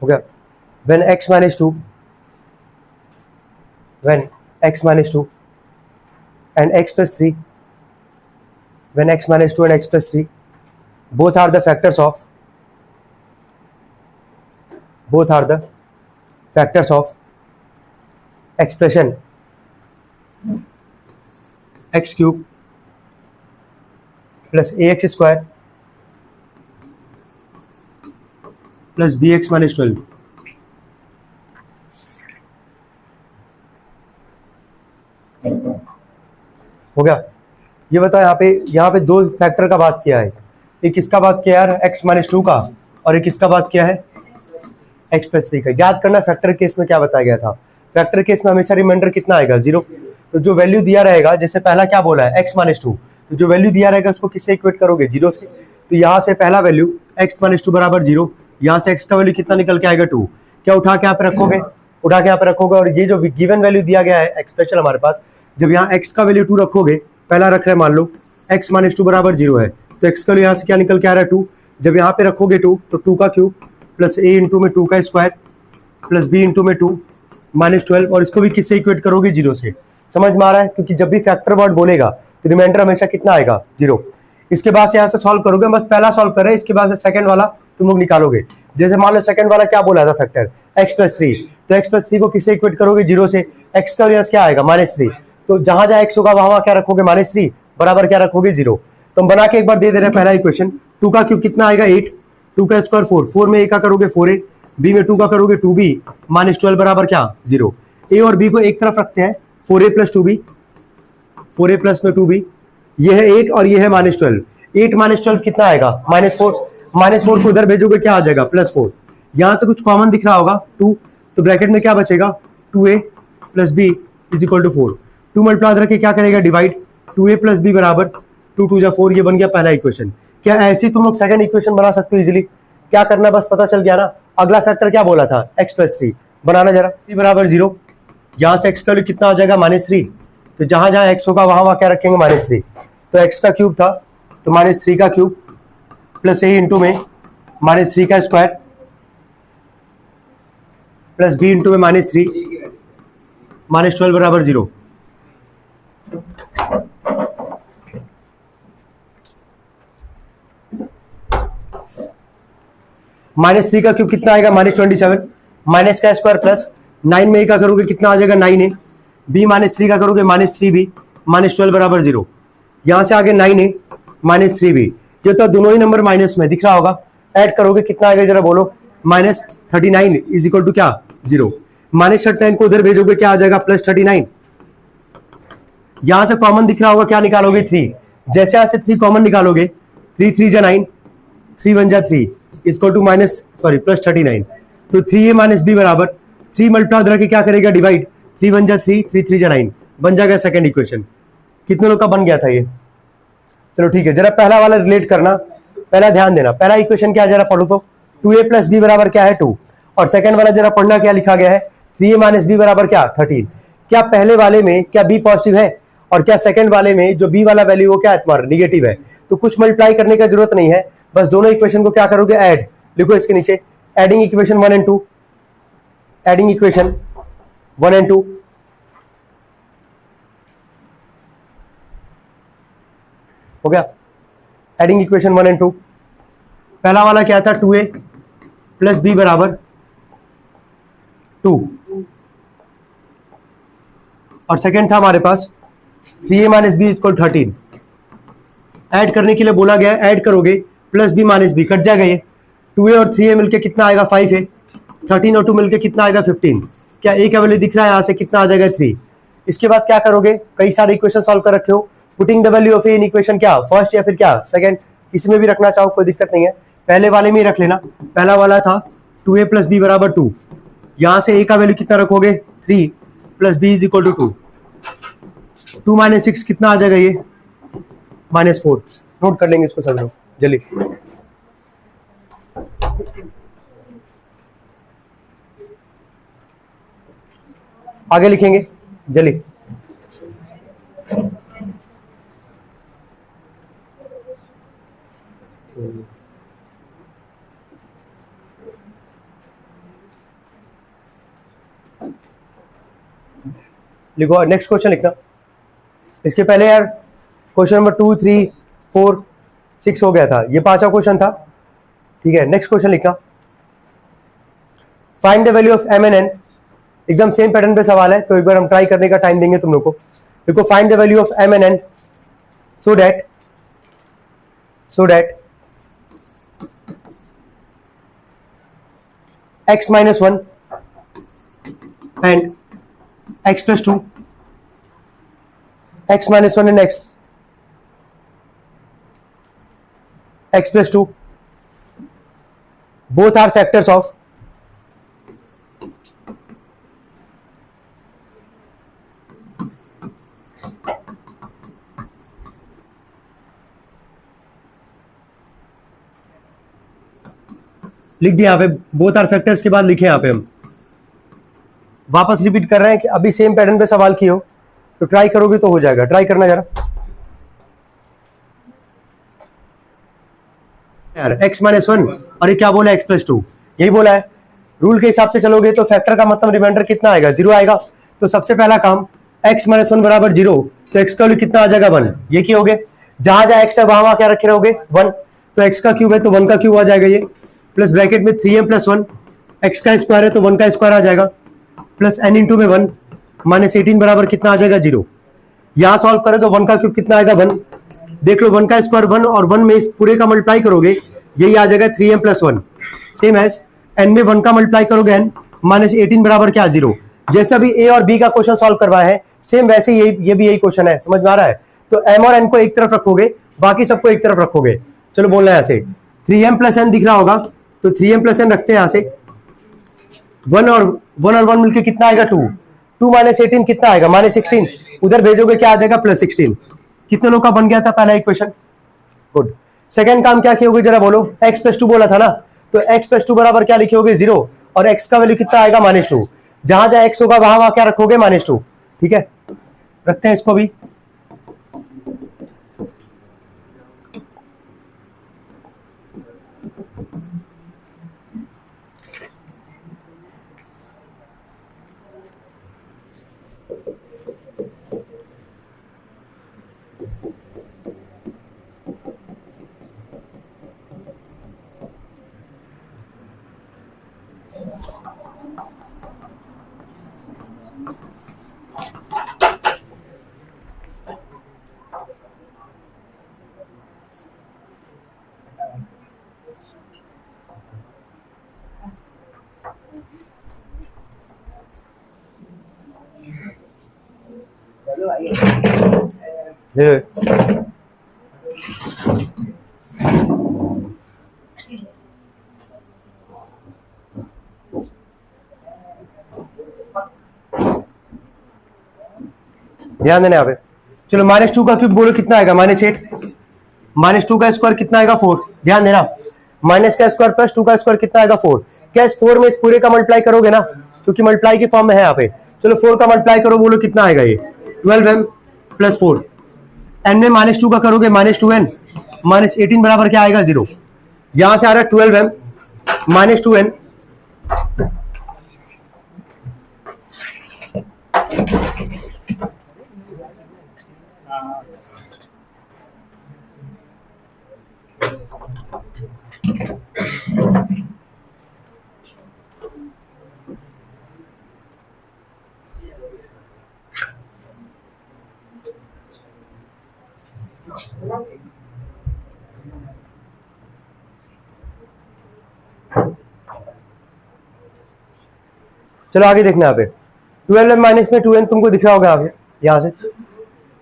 हो गया। when x minus 2 and x plus 3, when x minus 2 and x plus 3 both are the factors of expression x cube plus ax square plus bx minus 12। हो गया। ये बताओ यहाँ पे दो फैक्टर का बात किया है, एक इसका बात किया है x माइनस 2 का, और एक इसका बात किया है x प्लस 3 का। याद करना फैक्टर केस में क्या बताया गया था। फैक्टर केस में हमेशा रिमाइंडर कितना आएगा, 0। तो जो वैल्यू दिया रहेगा, जैसे पहला क्या बोला है x माइनस 2, तो जो वैल्यू दिया रहेगा उसको किससे इक्वेट करोगे, 0 से। तो यहाँ से पहला वैल्यू x माइनस 2 बराबर 0, यहाँ से x का वैल्यू कितना निकल के आएगा 2। क्या उठा के यहाँ पे रखोगे, उठा के यहाँ पे रखोगे, और ये जो गिवन वैल्यू दिया गया है एक्सप्रेशन हमारे पास, जब यहाँ x का वैल्यू 2 रखोगे, पहला रख रहे हैं मान लो x माइनस 2 बराबर 0 है, तो x का वैल्यू यहाँ से क्या निकल के आ रहा है 2। जब यहाँ पे रखोगे 2, तो 2 का क्यूब प्लस a इंटू में 2 का स्क्वायर प्लस b इंटू में 2 माइनस 12, और इसको भी किससे इक्वेट करोगे, 0 से। समझ में आ रहा है, क्योंकि जब भी फैक्टर वर्ड बोलेगा तो रिमाइंडर हमेशा कितना आएगा, 0। इसके बाद से यहाँ से सॉल्व करोगे, बस पहला सॉल्व करें, इसके बाद से सेकंड वाला तुम लोग निकालोगे। जैसे मान लो सेकंड वाला क्या बोला था फैक्टर x प्लस 3, तो x प्लस 3 को किससे इक्वेट करोगे, 0 से। x का वैल्यू क्या आएगा, -3, तो जहां जहां x होगा वहां क्या रखोगे, -3 बराबर क्या रखोगे, 0। तो हम बना के एक बार दे दे रहे हैं पहला इक्वेशन। 2 का क्यूब कितना आएगा 8, 2 का स्क्वायर 4, 4 में a का करोगे 4a, b में 2 का करोगे 2b, -12 बराबर क्या, 0। a और b को एक तरफ रखते हैं, 4a plus 2b, 4a plus में 2b, ये है 8 और ये है -12। 8 -12 कितना आएगा, -4, -4 को उधर भेजोगे क्या आ जाएगा, +4। यहां से कुछ कॉमन दिख रहा होगा 2, तो ब्रैकेट में क्या बचेगा, 2a plus b is equal to 4। 2 multiply करके क्या करेगा, डिवाइड, 2a प्लस b बराबर 2 2 4, ये बन गया पहला इक्वेशन। क्या ऐसे तुम लोग सेकंड इक्वेशन बना सकते हो इजीली। क्या करना है, बस पता चल गया ना। अगला फैक्टर क्या बोला था, x प्लस 3 बनाना जरा, c बराबर 0, यहाँ से x का वैल्यू कितना आ जाएगा, -3, तो जहां जहां x होगा वहां वहां क्या रखेंगे, -3। तो x का क्यूब था, तो -3 का क्यूब प्लस a इंटू में -3 का स्क्वायर प्लस b इंटू में -3, -12 बराबर 0। -3 का क्यूब कितना आएगा, -27, माइनस का स्क्वायर प्लस 9 में a का करोगे कितना आ जाएगा, 9a, b -3 का करोगे -3b, -12 बराबर 0। यहां से आगे 9a -3b, जो तो दोनों ही नंबर माइनस में दिख रहा होगा, ऐड करोगे कितना आएगा जरा बोलो, -39 इज इक्वल टू क्या, 0। -39 को उधर भेजोगे क्या आ जाएगा, +39। यहां से कॉमन दिख रहा होगा, क्या निकालोगे, 3। जैसे यहां से 3 कॉमन निकालोगे, 3 3 जा 9, 3 1 जा 3 इक्वल टू +39। तो 3a माइनस b बराबर 3 मल्टीप्लाई उधर के क्या करेगा, डिवाइड, 3 1 जा 3, 3 3 जा 9, बन जाएगा सेकंड इक्वेशन। कितने लोग का बन गया था ये, चलो ठीक है। जरा पहला वाला रिलेट करना, पहला ध्यान देना, पहला इक्वेशन क्या है जरा पढ़ो तो, 2a प्लस b बराबर क्या है, 2, और सेकंड वाला जरा पढ़ना क्या लिखा गया है, 3a माइनस b बराबर क्या, 13। क्या पहले वाले में क्या b पॉजिटिव है, और क्या सेकंड वाले में जो b वाला वैल्यू वो क्या है तुम्हारा, निगेटिव है। तो कुछ मल्टीप्लाई करने का जरूरत नहीं है, बस दोनों इक्वेशन को क्या करोगे, ऐड, लिखो इसके नीचे, adding equation 1 and 2, adding equation 1 and 2, हो गया। एडिंग इक्वेशन 1 एंड 2, पहला वाला क्या था, 2a प्लस b बराबर 2, और सेकंड था हमारे पास 3a minus b equal 13। Add करने के लिए बोला गया, ऐड करोगे plus b minus b, cut जाएगा ये, 2a और 3a मिलके कितना आएगा, 5a, 13 और 2 मिलके कितना आएगा, 15। क्या a का वैल्यू दिख रहा है, यहां से कितना आ जाएगा, 3। इसके बाद क्या करोगे, कई सारे इक्वेशन सॉल्व कर रखे हो, putting the value of A in equation क्या, फर्स्ट या फिर क्या, सेकंड, इसमें भी रखना चाहो कोई दिक्कत नहीं है, पहले वाले में ही रख लेना। पहला वाला था 2a प्लस b बराबर 2, यहां से a का वैल्यू कितना रखोगे, 3 plus b is equal to 2, 2 minus 6 कितना आ जाएगा ये, -4। नोट कर लेंगे इसको सब लोग जल्दी। आगे लिखेंगे जल्दी। लिखो, नेक्स्ट क्वेश्चन लिखना। इसके पहले यार क्वेश्चन नंबर 2, 3, 4, 6 हो गया था, ये 5वां क्वेश्चन था, ठीक है। नेक्स्ट क्वेश्चन लिखना, find the value of m and n। एकदम सेम पैटर्न पे सवाल है, तो एक बार हम ट्राई करने का टाइम देंगे तुम लोग को। देखो, find the value of m and n so that x minus 1 and x plus 2, x minus 1 and x plus 2 both are factors of लिख दिया यहाँ पे, बोथ आर फैक्टर्स के बाद लिखे यहाँ पे हम वापस रिपीट कर रहे हैं कि अभी सेम पैटर्न पे सवाल किए हो तो ट्राई करोगे तो हो जाएगा। ट्राई करना जरा यार, x माइनस 1 और ये क्या बोला x प्लस 2, यही बोला है। रूल के हिसाब से चलोगे तो फैक्टर का मतलब रिमाइंडर कितना आएगा, 0 आएगा। तो सबसे पहला काम x माइनस 1 बराबर 0, तो x का वैल्यू कितना आ जाएगा 1। ये क्या हो गया, जहां जहां x है वहां क्या रखे रहोगे 1, तो x का क्यूब है तो 1 का क्यूब आ जाएगा ये, प्लस ब्रैकेट में 3m प्लस 1, x का स्क्वायर है तो 1 का स्क्वायर आ जाएगा, प्लस n इंटू में 1 माइनस 18 बराबर कितना आ जाएगा 0। यहां सॉल्व करें तो 1 का क्यूब कितना आएगा 1, देख लो 1 का स्क्वायर 1 और 1 में इस पूरे का मल्टीप्लाई करोगे यही आ जाएगा 3m plus 1, same as n में 1 का मल्टीप्लाई करोगे n माइनस 18 बराबर क्या 0। जैसा भी a और b का क्वेश्चन सॉल्व करवाया है सेम वैसे ये भी यही क्वेश्चन है, समझ में आ रहा है। तो m और n को एक तरफ रखोगे, बाकी सबको एक तरफ रखोगे। चलो बोलना है ऐसे, 3m प्लस n दिख रहा होगा तो 3m प्लस n रखते हैं यहाँ से, 1 और 1 मिलकर कितना आएगा 2, 2 माइनस 18 कितना आएगा माइनस 16, उधर भेजोगे क्या आ जाएगा प्लस 16। कितने लोग का बन गया था पहला इक्वेशन, गुड। सेकंड काम क्या किए जरा बोलो, x प्लस 2 बोला था ना, तो x प्लस 2 बराबर क्या लिखे 0 और x का वैल्यू कितना आएगा -2, जहां जहां x होगा वहां क्या रखोगे -2, ठीक है। रखते हैं इसको भी, ध्यान देना यहाँ पे। चलो -2 का क्यूब बोलो कितना आएगा -8, -2 का स्क्वायर कितना आएगा 4, ध्यान देना, माइनस का स्क्वायर प्लस 2 का स्क्वायर कितना आएगा 4। क्या इस 4 में इस पूरे का मल्टीप्लाई करोगे ना, क्योंकि मल्टीप्लाई के फॉर्म में है यहाँ पे। चलो 4 का मल्टीप्लाई करो, बोलो कितना आएगा ये 12m प्लस 4, n में -2 का करोगे -2n, माइनस 18 बराबर क्या आएगा 0। यहां से आ रहा है 12m -2n चलो आगे देखना यहाँ पे, 12m माइनस में 2n तुमको दिख रहा होगा यहाँ से,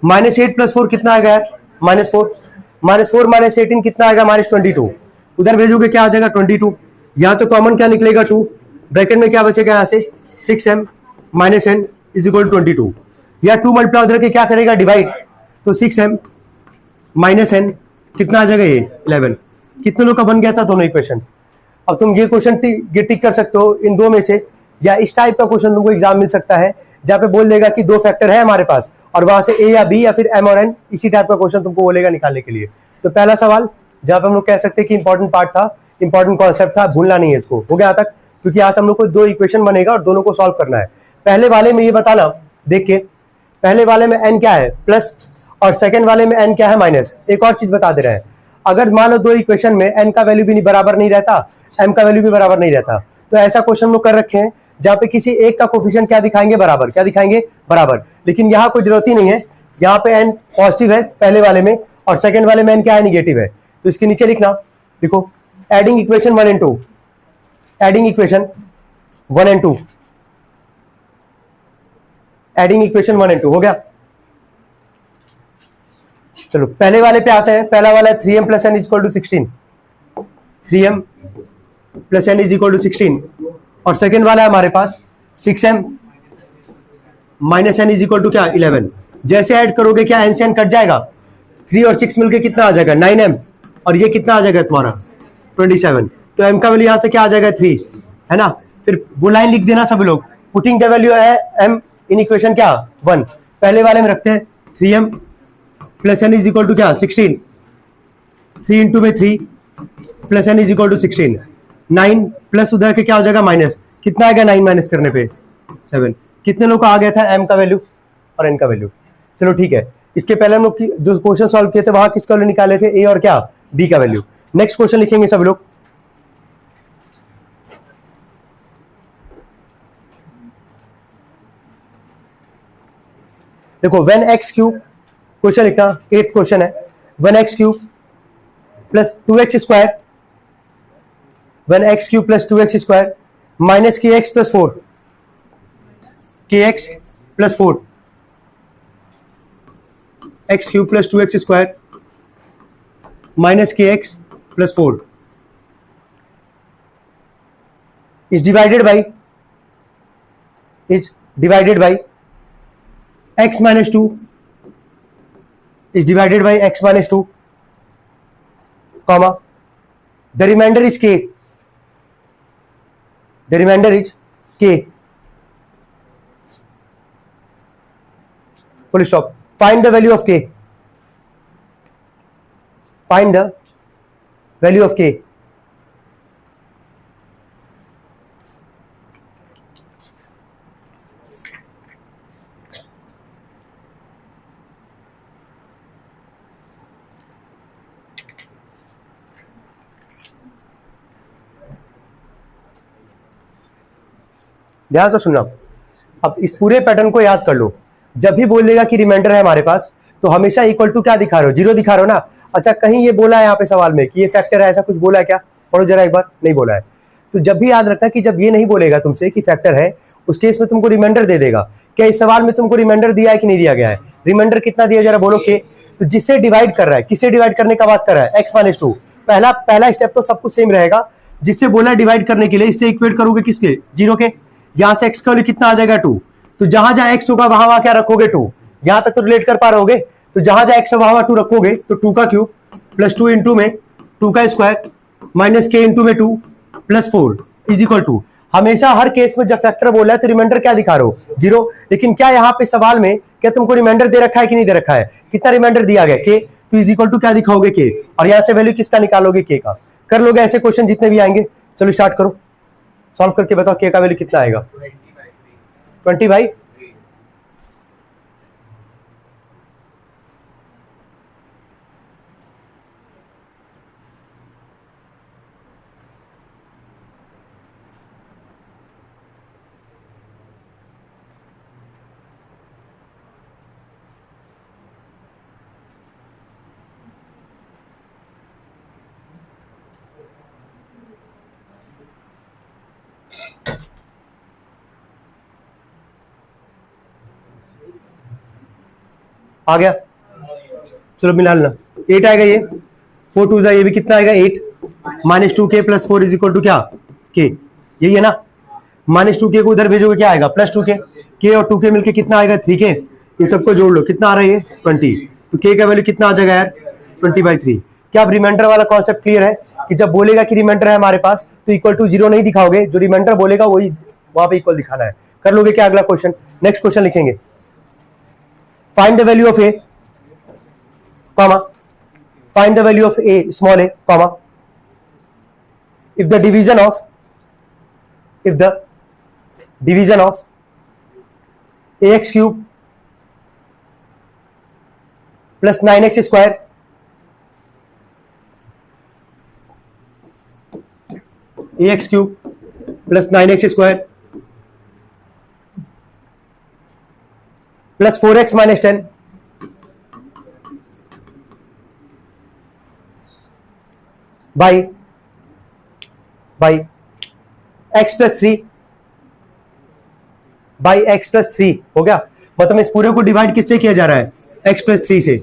-8 प्लस 4 कितना आएगा -4, -4 माइनस 18 कितना आएगा -22, उधर भेजोगे क्या आ जाएगा 22, यहाँ से कॉमन क्या निकलेगा 2, ब्रैकेट में क्या बचेगा यहाँ से 6m minus n is equal 22, या 2 मल्टीप्लाई उधर के क्या करेगा डिवाइड, तो 6m माइनस n कितना आ जाएगा ये 11। कितने लोग का बन गया था दोनों इक्वेशन। अब तुम ये क्वेश्चन टिक कर सकते हो इन दो में से, या इस टाइप का क्वेश्चन तुमको एग्जाम मिल सकता है जहां पे बोल देगा कि 2 फैक्टर है हमारे पास और वहां से a या b या फिर m और n, इसी टाइप का क्वेश्चन तुमको बोलेगा निकालने के लिए। तो पहला सवाल जहां पे हम लोग कह सकते हैं कि इंपॉर्टेंट पार्ट था, इंपॉर्टेंट कॉन्सेप्ट था, भूलना नहीं है इसको, हो गया तक, क्योंकि आज हम लोग को 2 इक्वेशन बनेगा और दोनों को सॉल्व करना है। पहले वाले में ये बताना देख के पहले वाले में n क्या है प्लस और सेकंड वाले में n क्या है माइनस। एक और चीज बता दे रहे हैं, अगर मान लो दो इक्वेशन में n का वैल्यू भी बराबर नहीं रहता, m का वैल्यू भी बराबर नहीं रहता, तो ऐसा क्वेश्चन लोग कर रखे हैं जहां पे किसी एक का कोफिशिएंट क्या दिखाएंगे बराबर, क्या दिखाएंगे बराबर, लेकिन यहाँ कोई जरूरत ही नहीं है, यहाँ पे n पॉजिटिव है पहले वाले में और सेकंड वाले में n क्या है निगेटिव है। तो इसके नीचे लिखना, देखो adding equation 1 and 2, adding equation 1 and 2, adding equation 1 and 2 हो गया। चलो पहले वाले पे आते हैं, पहला वाला है 3m plus n is equal to 16, 3m plus n is equal to 16, और सेकेंड वाला है हमारे पास 6m minus n is equal to क्या 11। जैसे ऐड करोगे क्या n से n कट जाएगा, 3 और 6 मिलके कितना आ जाएगा 9m, और ये कितना आ जाएगा तुम्हारा 27। तो m का वैल्यू यहां से क्या आ जाएगा 3, है ना। फिर वो लाइन लिख देना सब लोग, पुटिंग द वैल्यू है m इन इक्वेशन क्या 1, पहले वाले में रखते हैं 3m plus n is equal to क्या 16, 3 इंटू में 3 plus n is equal to 16, 9 plus उधर के क्या हो जाएगा माइनस, कितना आएगा 9 माइनस करने पे 7। कितने लोग का आ गया था m का वैल्यू और n का वैल्यू। चलो ठीक है, इसके पहले हम लोग जो क्वेश्चन सॉल्व किए थे वहां किसका वैल्यू निकाले थे a और क्या b का वैल्यू। नेक्स्ट क्वेश्चन लिखेंगे सब लोग, देखो व्हेन x क्यूब, क्वेश्चन लिखना 8th क्वेश्चन है, when x cube plus 2x square, when x cube plus 2x square minus kx plus 4, kx plus 4, x cube plus 2x square minus kx plus 4 is divided by x minus 2 is divided by x minus 2, comma the remainder is k, the remainder is k, full stop। find the value of k, find the value of k। ध्यान से सुनना, अब इस पूरे pattern को याद कर लो, जब भी बोलेगा कि रिमाइंडर है हमारे पास तो हमेशा इक्वल टू क्या दिखा रहे हो, जीरो दिखा रहे हो ना। अच्छा कहीं ये बोला है यहाँ पे सवाल में कि ये फैक्टर है, ऐसा कुछ बोला है क्या, पढ़ो जरा एक बार, नहीं बोला है। तो जब भी याद रखना कि जब ये नहीं बोलेगा तुमसे कि फैक्टर है, उस केस में तुमको रिमाइंडर दे देगा। क्या इस सवाल में तुमको रिमाइंडर दिया है कि नहीं दिया गया है, रिमाइंडर कितना दिया जरा बोलो के। तो जिससे डिवाइड कर रहा है, किससे डिवाइड करने का बात कर रहा है, एक्स माइनस 2। पहला स्टेप तो सब कुछ सेम रहेगा, जिससे बोला डिवाइड करने के लिए इससे इक्वेट करोगे किसके, जीरो के। यहां से x का वैल्यू कितना आ जाएगा 2, तो जहां जहां x होगा वहां वहां क्या रखोगे 2, यहां तक तो रिलेट कर पा रहोगे। तो जहां जहां x है वहां 2 रखोगे, तो 2 का क्यूब प्लस 2 इंटू में 2 का स्क्वायर माइनस k इंटू में 2 प्लस 4 इज इक्वल टू। हमेशा हर केस में जब फैक्टर बोला है तो रिमाइंडर क्या दिखा रहे हो, जीरो। लेकिन क्या यहाँ पे सवाल में क्या तुमको रिमाइंडर दे रखा है कि नहीं दे रखा है, कितना रिमाइंडर दिया गया k, तो इज इक्वल टू क्या दिखाओगे k, और यहां से वैल्यू किसका निकालोगे k का। कर लोगे ऐसे क्वेश्चन जितने भी आएंगे। चलो स्टार्ट करो, सॉल्व करके बताओ k का वैल्यू कितना आएगा, 20 भाई। आ गया, चलो मिला लेना, 8 आएगा ये, 4 2 ये भी कितना आएगा 8, minus 2k plus 4 is equal to क्या k, यही है ना। माइनस 2k को उधर भेजोगे क्या आएगा प्लस 2k, k और 2k मिलके कितना आएगा 3k, ये सबको जोड़ लो कितना आ रहा है ये 20, तो k का वैल्यू कितना आ जाएगा यार 20/3। क्या अब रिमाइंडर वाला कॉन्सेप्ट क्लियर है कि जब बोलेगा कि रिमाइंडर है हमारे पास तो इक्वल टू जीरो नहीं दिखाओगे, जो रिमाइंडर बोलेगा वही वहां पे इक्वल दिखाना है। कर लोगे क्या अगला क्वेश्चन, नेक्स्ट क्वेश्चन लिखेंगे, find the value of a, comma find the value of a small a, comma if the division of ax cube plus 9x square ax cube plus 9x square plus 4x minus 10 by x plus 3 by x plus 3 हो गया। मतलब इस पूरे को divide किससे किया जा रहा है? x प्लस 3 से।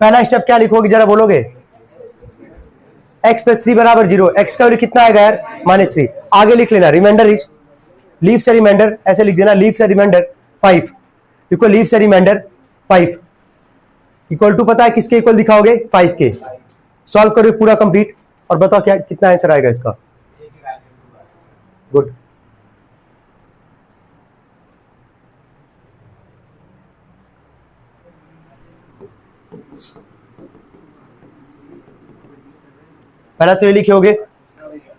पहला स्टेप क्या लिखोगे जरा बोलोगे? x प्लस 3 बराबर 0। x का वैल्यू कितना आएगा यार? -3। आगे लिख लेना रिमाइंडर इज, लीव से रिमाइंडर ऐसे लिख देना, लीव से रिमाइंडर 5 इक्वल लीव से रिमाइंडर 5 इक्वल टू पता है किसके इक्वल दिखाओगे? 5 के। सॉल्व करो पूरा कंप्लीट और बताओ क्या कितना आंसर आएगा इसका। गुड। पहला तो ये लिखोगे,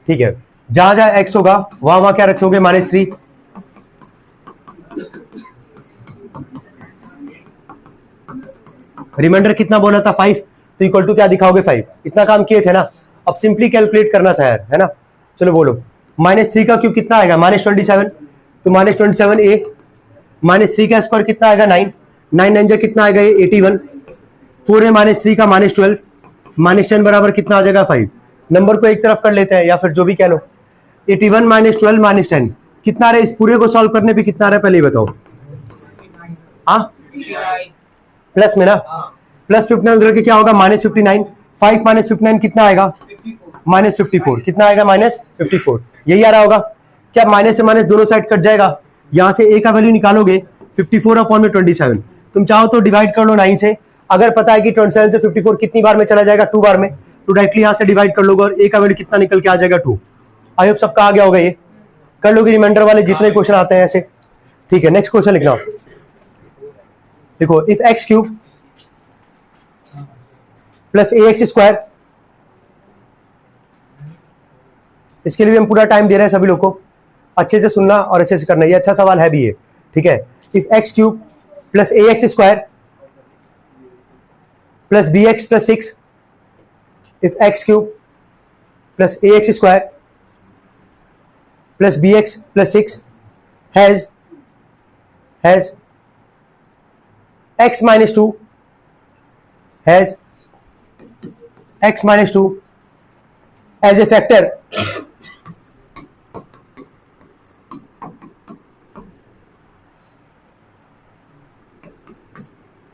ठीक है। जहां जहां x होगा वहां वहां क्या रखोगे? -3। रिमाइंडर कितना बोला था? 5। तो इक्वल टू क्या दिखाओगे? 5। इतना काम किए थे ना, अब सिंपली कैलकुलेट करना था यार, है ना। चलो बोलो, -3 का क्यूब कितना आएगा? -27। तो -27 a -3 का स्क्वायर कितना आएगा? 9। 9 9 कितना आएगा? ये 81। 4 है -3 का -12 -10 बराबर कितना आ जाएगा? 5। नंबर को एक तरफ कर लेते हैं या फिर जो भी कह लो। 81 -12 -10 कितना आ रहा है? इस पूरे को सॉल्व करने पे कितना आ रहा है पहले ही बताओ। हाँ प्लस में ना, प्लस 59 उधर के क्या होगा? -59। 5 -59 कितना आएगा? -54। कितना आएगा? -54। यही आ रहा होगा क्या? माइनस से माइनस दोनों साइड कट जाएगा। यहां से a का वैल्यू निकालोगे 54/27। तुम चाहो तो डिवाइड कर लो 9 से। अगर पता है कि 27 से 54 कितनी बार में चला जाएगा? 2 बार में, तो डायरेक्टली यहां से डिवाइड कर लोगे और a का वैल्यू कितना निकल के आ जाएगा? 2। आई होप सबका आ गया होगा, ये कर लोगे रिमाइंडर वाले जितने क्वेश्चन आते हैं ऐसे, ठीक है। नेक्स्ट क्वेश्चन लिखना, देखो if x cube plus ax square, इसके लिए भी हम पूरा टाइम दे रहे हैं सभी लोग को, अच्छे से सुनना और अच्छे से करना, ये अच्छा सवाल है भी ये, ठीक है। If x cube plus ax square plus bx plus 6, if x cube plus ax square plus bx plus 6 has x minus 2 has x minus 2 as a factor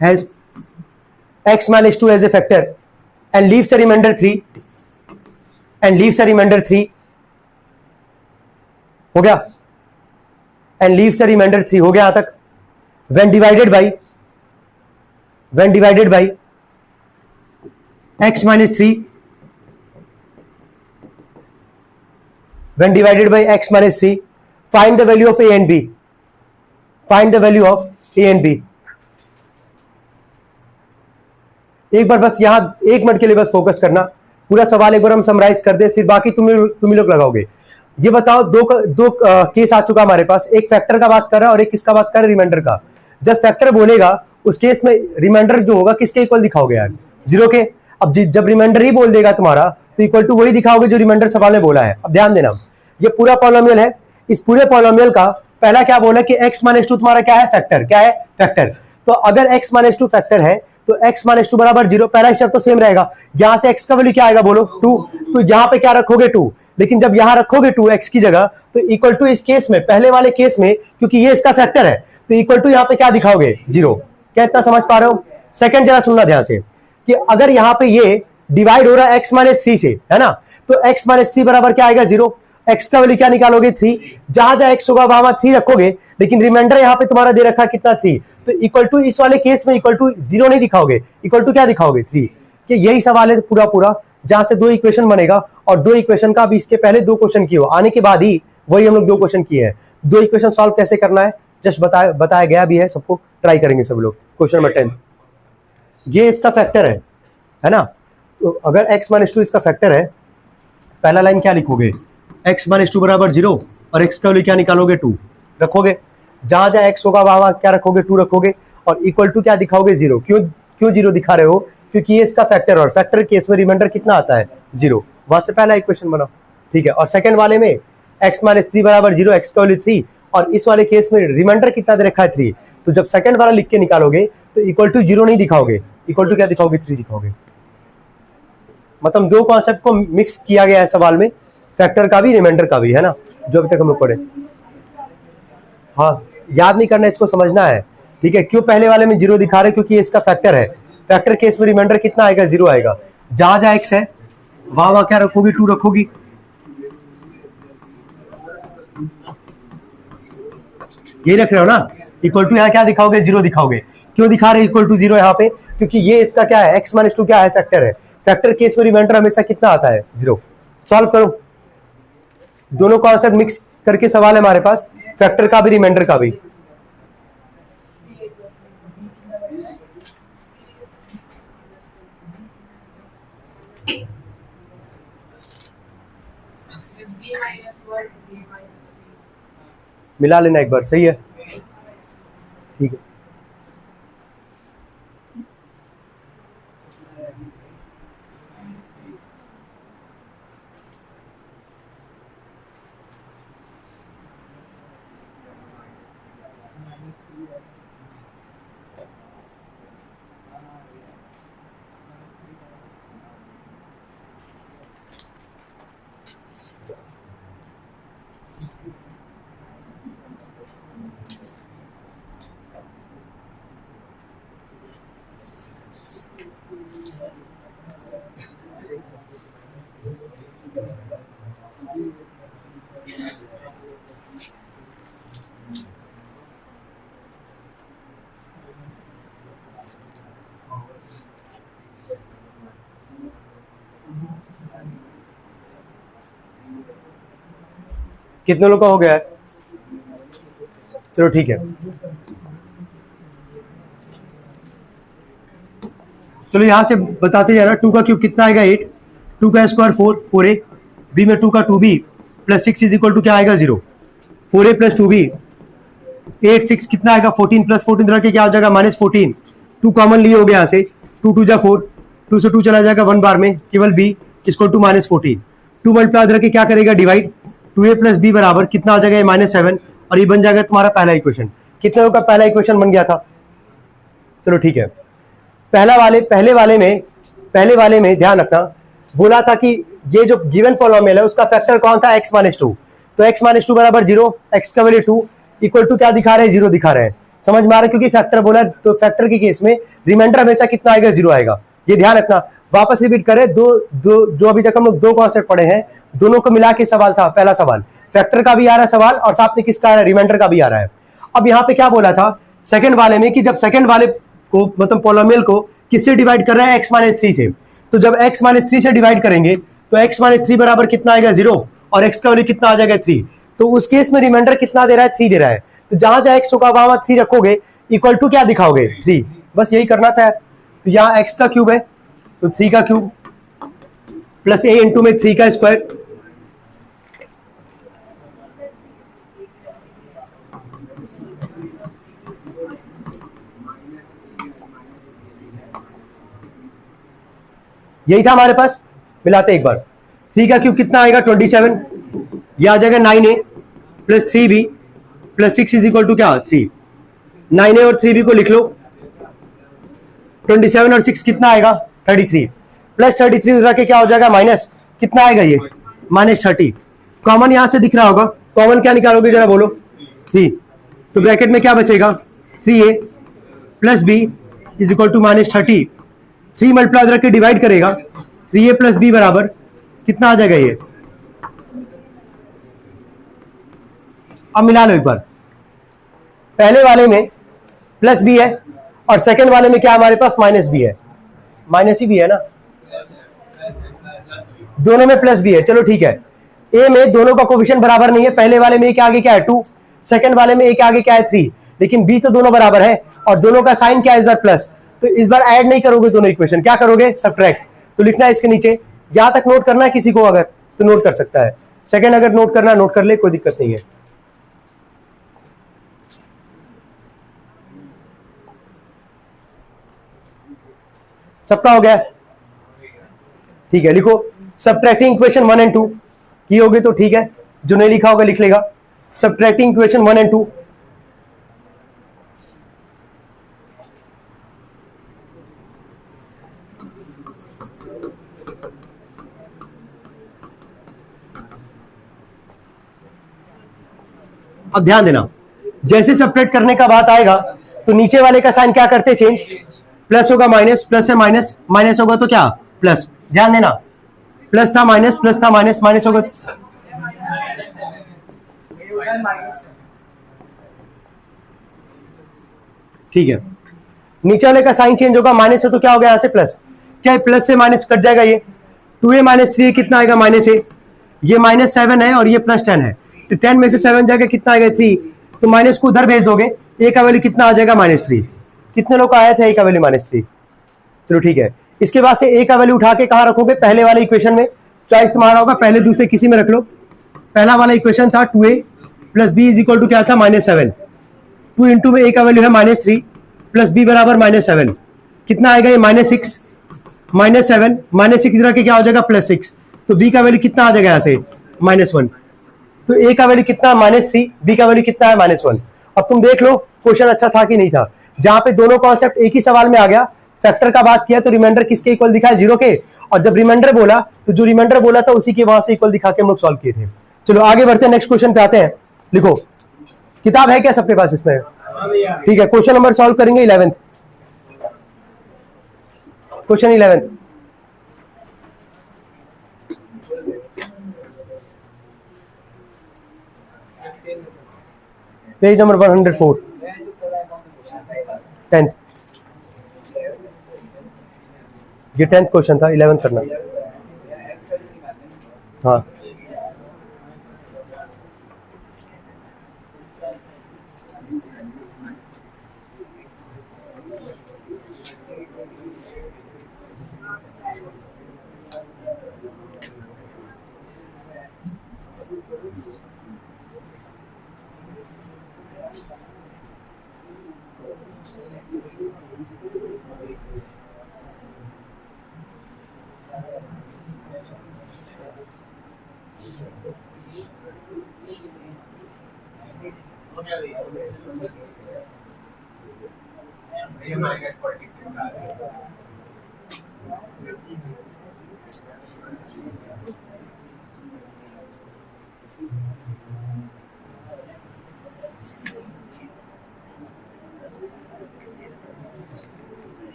has x minus 2 as a factor and leaves a remainder 3 हो गया, and leaves a remainder 3 हो गया यहां तक। when divided by x minus 3, when divided by x minus 3, find the value of a and b, एक बार बस यहां 1 minute के लिए बस फोकस करना, पूरा सवाल एक बार हम समराइज कर दे, फिर बाकी तुम ही लोग लगाओगे। ये बताओ, दो केस आ चुका हमारे पास, एक फैक्टर का बात कर रहा है और एक किसका बात कर रहा है? रिमाइंडर का। जब फैक्टर बोलेगा उस केस में रिमाइंडर जो होगा किसके इक्वल दिखाओगे यार? 0 के। अब जब रिमाइंडर ही बोल देगा तुम्हारा तो इक्वल टू वही दिखाओगे जो रिमाइंडर सवाल में बोला है। अब ध्यान देना, ये पूरा पॉलिनोमियल है, इस पूरे पॉलिनोमियल का पहला क्या बोला कि x माइनस 2 तुम्हारा क्या है? फैक्टर। क्या है? फैक्टर। तो अगर x माइनस 2 फैक्टर है तो x माइनस 2 बराबर 0, पहला स्टेप तो सेम रहेगा। यहां से x का वैल्यू क्या आएगा बोलो? 2। तो यहां पे क्या रखोगे? 2। लेकिन जब यहां रखोगे 2 x की जगह तो इक्वल टू इस केस में, पहले वाले केस में क्योंकि ये इसका फैक्टर है तो इक्वल टू यहां पे क्या दिखाओगे? 0। क्या इतना समझ पा रहे हो? सेकंड जरा सुनना ध्यान से कि अगर यहां पे ये डिवाइड हो रहा है x माइनस 3 से, है ना, तो x माइनस 3 बराबर क्या आएगा? 0। x का वैल्यू क्या निकालोगे? 3। जहां जहां x होगा वहां 3 रखोगे, लेकिन रिमाइंडर यहां पे तुम्हारा दे रखा कितना? 3। तो इक्वल टू इस वाले केस में इक्वल टू 0 नहीं दिखाओगे, इक्वल टू क्या दिखाओगे? 3। कि यही सवाल है पूरा जहां से 2 इक्वेशन बनेगा, और 2 इक्वेशन का भी इसके पहले 2 क्वेश्चन किए हो, आने के बाद ही वही हम लोग 2 क्वेश्चन किए हैं। 2 इक्वेशन सॉल्व कैसे करना है जस्ट बताया गया भी है, सबको ट्राई करेंगे सब लोग। क्वेश्चन नंबर 10, ये इसका फैक्टर है ना। तो अगर x माइनस 2 इसका फैक्टर है, पहला लाइन क्या लिखोगे? x माइनस 2 बराबर 0 और x का वैल्यू क्या निकालोगे? 2 रखोगे। जहां जहां x होगा वहां क्या रखोगे? 2 रखोगे और इक्वल टू क्या दिखाओगे? 0। क्यों क्यों जीरो दिखा रहे हो? क्योंकि ये इसका फैक्टर, और फैक्टर केस में रिमाइंडर कितना आता है? जीरो। वहां से पहला इक्वेशन बनाओ, ठीक है। और सेकंड वाले में x माइनस थ्री बराबर जीरो, एक्स का वैल्यू थ्री, और इस वाले केस में रिमाइंडर कितना दे रखा है? थ्री। तो जब सेकंड वाला लिख के निकालोगे तो इक्वल टू जीरो नहीं दिखाओगे, इक्वल टू क्या दिखाओगे? थ्री दिखाओगे। मतलब दो कॉन्सेप्ट को मिक्स किया गया है सवाल में, फैक्टर का भी रिमाइंडर का भी, है ना, जो अभी तक हम लोग पढ़े। हाँ, याद नहीं करना, इसको समझना है, ठीक है। क्यों पहले वाले में जीरो दिखा रहे? क्योंकि इसका फैक्टर है, फैक्टर केस में रिमाइंडर कितना आएगा? जीरो आएगा। जहां जहां एक्स है वहां वहां क्या रखोगी? टू रखोगी। यही रख रहे हो ना? इक्वल टू यहाँ क्या दिखाओगे? जीरो दिखाओगे। क्यों दिखा रहे इक्वल टू जीरो यहाँ पे? क्योंकि ये इसका क्या है? एक्स माइनस टू क्या है? फैक्टर है। फैक्टर केस में रिमाइंडर हमेशा कितना आता है? जीरो। सॉल्व करो, दोनों कॉन्सेप्ट मिक्स करके सवाल है हमारे पास, फैक्टर का भी रिमाइंडर का भी। मिला लेना एक बार, सही है, ठीक है। कितने लोग का हो गया है? चलो ठीक है, चलो यहां से बताते जाना। टू का क्यूब कितना आएगा? एट। टू का square four, four A. B में टू का two B plus six is equal to क्या आएगा? Zero. Four A plus two B, eight six कितना आएगा? फोर्टीन, प्लस फोर्टीन रख के क्या हो जाएगा? Minus fourteen. टू कॉमन लिए हो गया यहाँ से, टू टू जा फोर, टू से टू चला जाएगा वन बार में, केवल बी इसको two minus fourteen. Two multiply रख के क्या करेगा? Divide. Two A plus B बराबर कितना आ जाएगा? माइनस सेवन, और ये बन जाएगा तुम्हारा पहला इक्वेशन। कितने का पहला इक्वेशन बन गया था? चलो ठीक है। पहले वाले में ध्यान रखना, बोला था कि ये जो गिवन पॉलिनोमियल है उसका फैक्टर कौन था? x minus two. तो x माइनस टू बराबर जीरो, एक्स का वैल्यू टू, इक्वल टू क्या दिखा रहे हैं? जीरो दिखा रहे हैं। समझ में आ रहा है? क्योंकि फैक्टर बोला, तो फैक्टर के केस में रिमाइंडर हमेशा कितना आएगा? जीरो आएगा। ये ध्यान रखना। वापस रिपीट करें, जो अभी तक हम लोग दो कॉन्सेप्ट पढ़े हैं, दोनों को मिला के सवाल था। पहला सवाल फैक्टर का भी आ रहा है सवाल, और साथ में किसका आ रहा है? रिमाइंडर का भी आ रहा है। अब यहाँ पे क्या बोला था सेकंड वाले में, कि जब सेकंड वाले को मतलब पॉलिनोमियल को किससे डिवाइड कर रहे हैं? x माइनस थ्री से। तो जब x माइनस थ्री से डिवाइड करेंगे तो x माइनस थ्री बराबर कितना आएगा? जीरो, और x का वैल्यू कितना आ जाएगा? थ्री। तो उस केस में रिमाइंडर कितना दे रहा है? थ्री दे रहा है। तो जहां जहां x होगा वहां थ्री रखोगे, इक्वल टू क्या दिखाओगे? थ्री। बस यही करना था। तो यहाँ x का क्यूब है तो थ्री का क्यूब प्लस a इंटू में थ्री का स्क्वायर, यही था हमारे पास। मिलाते एक बार, थ्री का क्यूब कितना आएगा? 27, ये आ जाएगा 9a plus three B plus six is equal to क्या? थ्री। 9a और थ्री बी को लिख लो, 27 और सिक्स कितना आएगा? 33, प्लस 33 रख के क्या हो जाएगा? माइनस कितना आएगा? ये माइनस 30। कॉमन यहां से दिख रहा होगा, कॉमन क्या निकालोगे जरा बोलो? थ्री। तो ब्रैकेट में क्या बचेगा? 3a plus B is equal to minus 30। Three multiply रख के डिवाइड करेगा, 3a प्लस बी बराबर कितना आ जाएगा? ये अब मिला लो एक बार। पहले वाले में प्लस बी है और सेकंड वाले में क्या हमारे पास? माइनस बी है। माइनस ही भी है ना, दोनों में प्लस बी है। चलो ठीक है। ए में दोनों का कोफिशिएंट बराबर नहीं है। पहले वाले में ए के आगे क्या है? टू, सेकंड वाले में ए के आगे क्या है? थ्री। लेकिन बी तो दोनों बराबर है और दोनों का साइन क्या है इस बार? प्लस। तो इस बार ऐड नहीं करोगे दोनों इक्वेशन, क्या करोगे? सब्ट्रैक्ट। तो लिखना है इसके नीचे, यहां तक नोट करना है किसी को अगर तो नोट कर सकता है। सेकंड अगर नोट करना नोट कर ले, कोई दिक्कत नहीं है। सबका हो गया? ठीक है, लिखो सबट्रैक्टिंग इक्वेशन 1 एंड 2 की होगी तो ठीक है, जो नहीं लिखा होगा लिख लेगा। Subtracting equation 1 and 2। अब ध्यान देना, जैसे सबट्रैक्ट करने का बात आएगा तो नीचे वाले का साइन क्या करते हैं? चेंज। प्लस होगा माइनस, प्लस है माइनस, माइनस होगा तो क्या? प्लस। ध्यान देना, प्लस था माइनस, प्लस था माइनस, माइनस होगा। ठीक है, नीचे वाले का साइन चेंज होगा, माइनस है तो क्या हो गया यहां से? प्लस। क्या है? प्लस से माइनस कट जाएगा, ये 2a माइनस 3 कितना आएगा? Minus a। ये माइनस 7 है और ये प्लस 10 है, तो 10 में से 7 जाएगा, कितना आएगा? 3। तो माइनस को उधर भेज दोगे, a का वैल्यू कितना आ जाएगा? -3। कितने लोग का आया था a का वैल्यू -3? चलो ठीक है, इसके बाद से a का वैल्यू उठा के कहां रखोगे? पहले वाले इक्वेशन में। चॉइस तुम्हारा होगा, पहले दूसरे किसी में रख लो। पहला वाला इक्वेशन था 2a plus B is equal to क्या था? -7। 2 इंटू में a का वैल्यू है -3 प्लस b बराबर -7, कितना आएगा? ये -6, -7 -6 इधर के क्या हो जाएगा? +6। तो b का वैल्यू कितना आ जाएगा यहाँ से? -1। तो a का वैल्यू कितना? -3, b का वैल्यू कितना है? -1। अब तुम देख लो क्वेश्चन अच्छा था कि नहीं था, जहां पे दोनों कॉन्सेप्ट एक ही सवाल में आ गया। फैक्टर का बात किया तो रिमाइंडर किसके इक्वल दिखा है? 0 के, और जब रिमाइंडर बोला तो जो रिमाइंडर बोला था उसी के वहां से इक्वल दिखा के हम लोग सॉल्व किए थे। चलो आगे बढ़ते हैं, नेक्स्ट क्वेश्चन पे आते हैं। लिखो, किताब है क्या सबके पास इसमें? ठीक है, क्वेश्चन नंबर सॉल्व करेंगे 11th, question 11th। Page number 104, 10th। ये 10th क्वेश्चन था, 11th करना। हाँ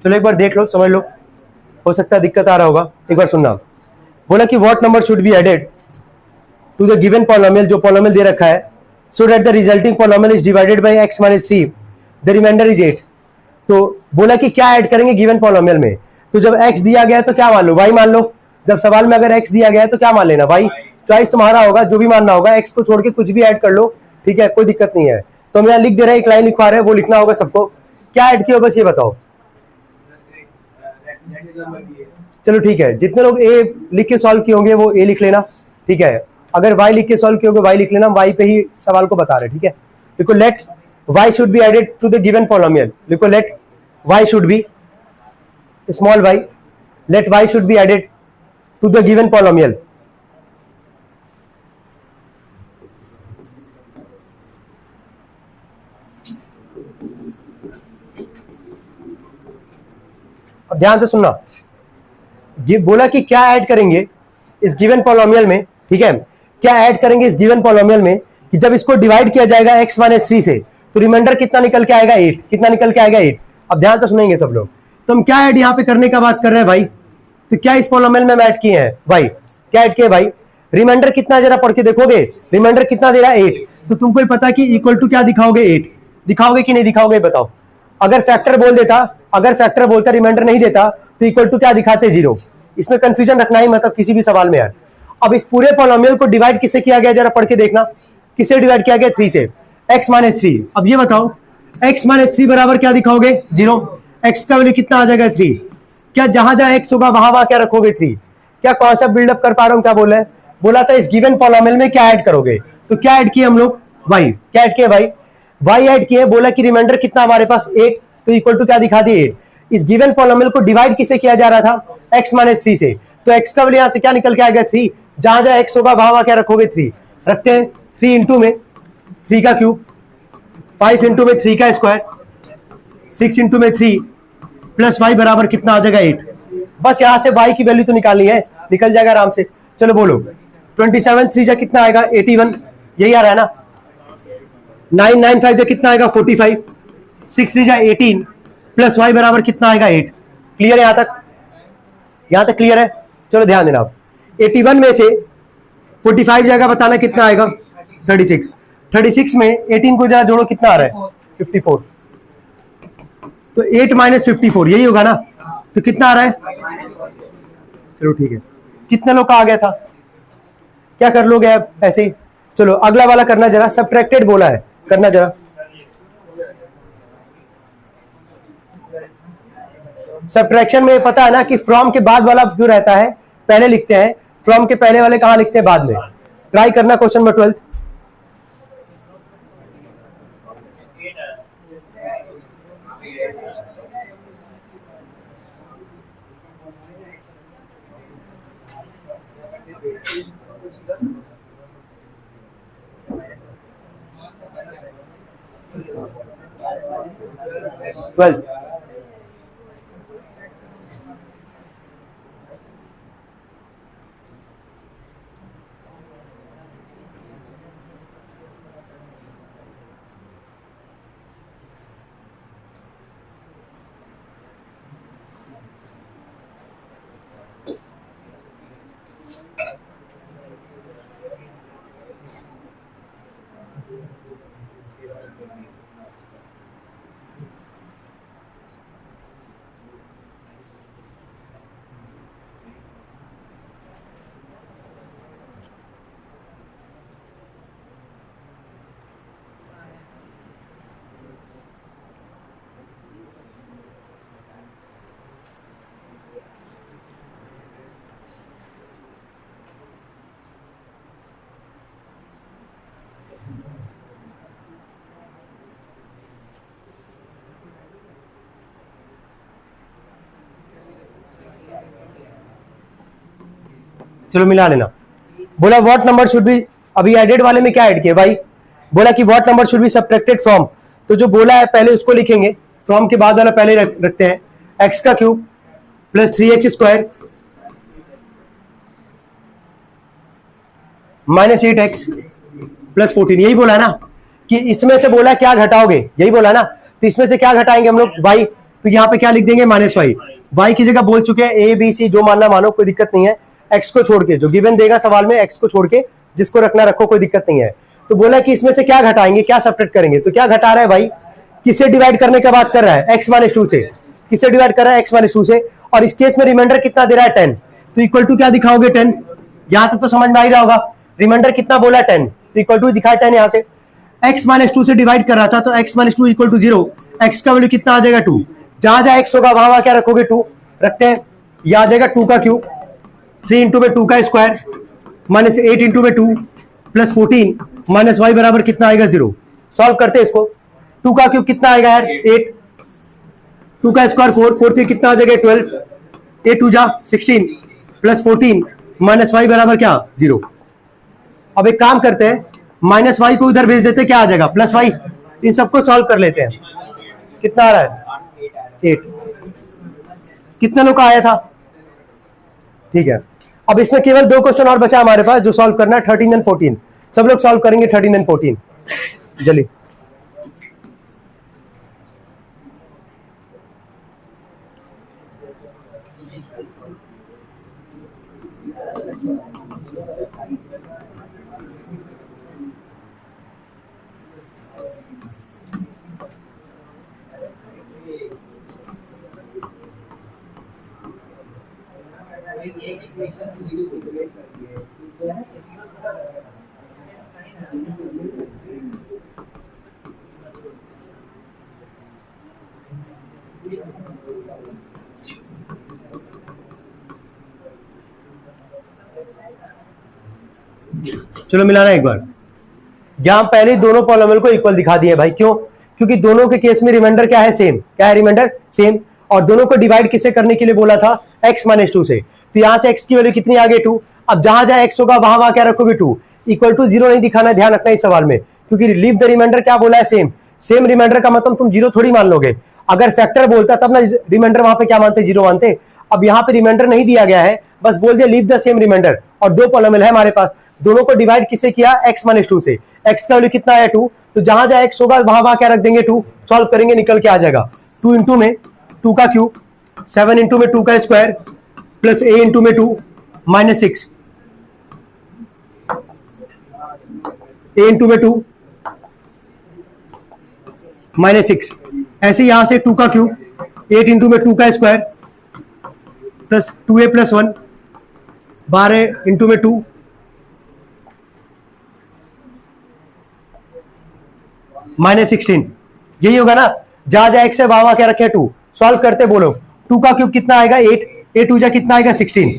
चलो एक बार देख लो, समझ लो, हो सकता है दिक्कत आ रहा होगा। एक बार सुनना, बोला कि what number should be added to the given polynomial, जो पॉलिनोमियल दे रखा है, so that the resulting polynomial is divided by x - 3, the remainder is 8। तो बोला कि क्या ऐड करेंगे गिवन पॉलिनोमियल में? तो जब x दिया गया है तो क्या मान लो? y मान लो। जब सवाल में अगर x दिया गया है तो क्या मान लेना? y। चॉइस तुम्हारा होगा, जो भी मानना होगा, x को छोड़ के कुछ भी ऐड कर लो, ठीक है, कोई दिक्कत नहीं है। तो हम यहाँ लिख दे रहे हैं, एक लाइन लिखवा रहे हैं, वो लिखना होगा सबको। क्या ऐड किया बस ये बताओ। चलो ठीक है, जितने लोग ए लिख के सॉल्व किए होंगे वो ए लिख लेना, ठीक है। अगर वाई लिख के सॉल्व किए होंगे वाई लिख लेना, वाई पे ही सवाल को बता रहे, ठीक है। देखो, let Y should be added to the given polynomial. देखो, let Y should be small Y, let Y should be added to the given polynomial. अब ध्यान से सुनना, बोला कि क्या ऐड करेंगे इस गिवन पॉलिनोमियल में, ठीक है। क्या ऐड करेंगे इस गिवन पॉलिनोमियल में कि जब इसको डिवाइड किया जाएगा x - 3 से, तो रिमाइंडर कितना निकल के आएगा? 8। कितना निकल के आएगा? 8। अब ध्यान से सुनेंगे सब लोग। तो हम क्या ऐड यहां पे करने का बात कर रहे हैं भाई? तो क्या इस पॉलिनोमियल में ऐड किए हैं भाई? क्या ऐड किए भाई? रिमाइंडर कितना, जरा पढ़ के देखोगे, रिमाइंडर कितना दे रहा है? 8। तो तुमको पता कि इक्वल टू क्या दिखाओगे? 8 दिखाओगे कि नहीं दिखाओगे? बताओ। अगर फैक्टर बोल देता, अगर फैक्टर बोलता रिमाइंडर नहीं देता तो इक्वल टू क्या दिखाते, 0। इसमें कंफ्यूजन रखना ही मतलब किसी भी सवाल में यार। अब इस पूरे पॉलिनोमियल को डिवाइड किससे किया गया, जरा पढ़ के देखना। किससे डिवाइड किया गया, 3 से। x minus 3। अब ये बताओ x माइनस 3 बराबर क्या दिखाओगे, 0। x का वैल्यू कितना आ जाएगा, 3। क्या जहां जहां x होगा वहां वहां क्या रखोगे, 3। क्या कॉन्सेप्ट बिल्डअप कर पा रहा हूं, क्या बोला है, बोला था इस गिवन पॉलिनोमियल में क्या ऐड करोगे, तो क्या ऐड किए हम लोग, y। क्या ऐड किए, y ऐड किए। बोला कि रिमाइंडर कितना हमारे पास 8, तो इक्वल टू क्या दिखा दिए, 8। इस गिवन पॉलिनोमियल को डिवाइड किससे किया जा रहा था, x माइनस 3 से। तो x का वैल्यू यहां से क्या निकल के आएगा, 3। जहां जहां x होगा वहां वहां क्या रखोगे, 3 रखते हैं। 3 इंटू में 3 का क्यूब, 5 इंटू में 3 का स्क्वायर, 6 इंटू में 3 प्लस y बराबर कितना आ जाएगा, 8। बस यहां से y की वैल्यू तो निकालनी है, निकल जाएगा आराम से। चलो बोलो 27 3 जा कितना आएगा, 81। यही आ रहा है ना। 9 9 5 जा कितना आएगा, 45। 6 3 जा 18 प्लस y बराबर कितना आएगा, 8। क्लियर है यहां तक, यहां तक क्लियर है। चलो ध्यान देना, आप 81 में से 45 जाएगा, बताना कितना आएगा, 36। 36 में 18 को जरा जोड़ो, कितना आ रहा है, 54। तो 8 माइनस 54 यही होगा ना, तो कितना आ रहा है, चलो ठीक है। कितने लोग का आ गया था, क्या कर लोगे आप ऐसे ही। चलो अगला वाला करना जरा, सब्ट्रैक्टेड बोला है, करना जरा। सब्ट्रैक्शन में पता है ना कि फ्रॉम के बाद वाला जो रहता है पहले लिखते हैं, फ्रॉम के पहले वाले कहां लिखते हैं, बाद में। ट्राई करना क्वेश्चन नंबर 12। ट्वेल्थ चलो मिला लेना। बोला व्हाट नंबर शुड बी, अभी एडेड वाले में क्या ऐड किया भाई, बोला कि what number should be subtracted from. तो जो बोला है पहले उसको लिखेंगे, फ्रॉम के बाद वाला पहले रखते हैं। एक्स का cube plus 3x square minus 8x plus 14। यही बोला ना कि इसमें से बोला क्या घटाओगे, यही बोला ना। तो इसमें से क्या घटाएंगे हम लोग, y। तो यहाँ पे क्या लिख देंगे, माइनस y की जगह बोल चुके हैं a b c, जो मानना मानो, कोई दिक्कत नहीं है। x को छोड़ के, जो गिवन देगा सवाल में, x को छोड़ के जिसको रखना रखो, कोई दिक्कत नहीं है। तो बोला कि इसमें से क्या घटाएंगे, क्या सब्ट्रैक्ट करेंगे। तो क्या घटा रहा है भाई, किससे डिवाइड करने का बात कर रहा है, x माइनस 2 से। किससे डिवाइड कर रहा है, x माइनस 2 से। और इस केस में रिमाइंडर कितना दे रहा है, 10। तो इक्वल टू क्या दिखाओगे, 10। यहां तक तो समझ में आ ही रहा होगा। रिमाइंडर कितना बोला, 10, तो इक्वल टू दिखा 10 यहां से। x माइनस 2 से डिवाइड कर रहा था, तो x minus 2 equal to 0। x का वैल्यू कितना आ जाएगा, 2। जहां जहां x होगा वहां वहां क्या रखोगे, 2 रखते हैं। यह आ जाएगा 2 का क्यूब, 3 इंटू में 2 का स्क्वायर माइनस 8 इंटू में 2 प्लस 14 माइनस y बराबर कितना आएगा, 0। सॉल्व करते हैं इसको। 2 का क्यूब कितना आएगा यार, 8। 2 का स्क्वायर 4, 4 से कितना आ जाएगा, 12। 8 2 जा 16 प्लस 14 माइनस y बराबर क्या, 0। अब एक काम करते हैं, माइनस वाई को इधर भेज देते हैं, क्या आ जाएगा, प्लस वाई। इन सबको सॉल्व कर लेते हैं। कितना आ रहा है, 8। कितने लोग का आया था, ठीक है। अब इसमें केवल 2 क्वेश्चन और बचा हमारे पास जो सॉल्व करना है, 13 एंड 14। सब लोग सॉल्व करेंगे 13 एंड 14 जल्दी। चलो मिलाना एक बार। यहां पहले दोनों पॉलिनोमियल को इक्वल दिखा दिए भाई, क्यों? क्योंकि दोनों के केस में रिमाइंडर क्या है? सेम। क्या है रिमाइंडर? सेम। और दोनों को डिवाइड किससे करने के लिए बोला था? x माइनस टू से। तो यहां से x की वैल्यू कितनी आ गई? 2। अब जहां जहां x होगा वहां वहां क्या रखोगे? 2। इक्वल टू 0 नहीं दिखाना, ध्यान रखना इस सवाल में, क्योंकि लीव द रिमाइंडर क्या बोला है? सेम। सेम रिमाइंडर का मतलब तुम 0 थोड़ी मान लोगे। अगर फैक्टर बोलता तब ना रिमाइंडर वहां पे क्या मानते? 0 मानते। अब यहाँ पे रिमाइंडर नहीं दिया गया है, बस बोल दिया लीव द सेम रिमाइंडर, और दो पॉलिनोमियल है हमारे पास, दोनों को डिवाइड किससे किया? x माइनस टू से। x का वैल्यू कितना है? 2। तो जहां जहां x होगा वहां वहां क्या रख देंगे? 2। सॉल्व करेंगे, निकल के आ जाएगा 2 इंटू में 2 का क्यूब, 7 इंटू में 2 का स्क्वायर, प्लस a इंटू में 2 माइनस 6, a इंटू में 2 माइनस 6। ऐसे यहां से 2 का क्यूब, 8 इंटू में 2 का square, plus 2a plus 1, 12 into में 2 माइनस 16। यही होगा ना? जहां जहां x है वहां वहां क्या रखे? 2। सॉल्व करते बोलो। 2 का क्यूब कितना आएगा? 8, 8 टू जा कितना आएगा? 16,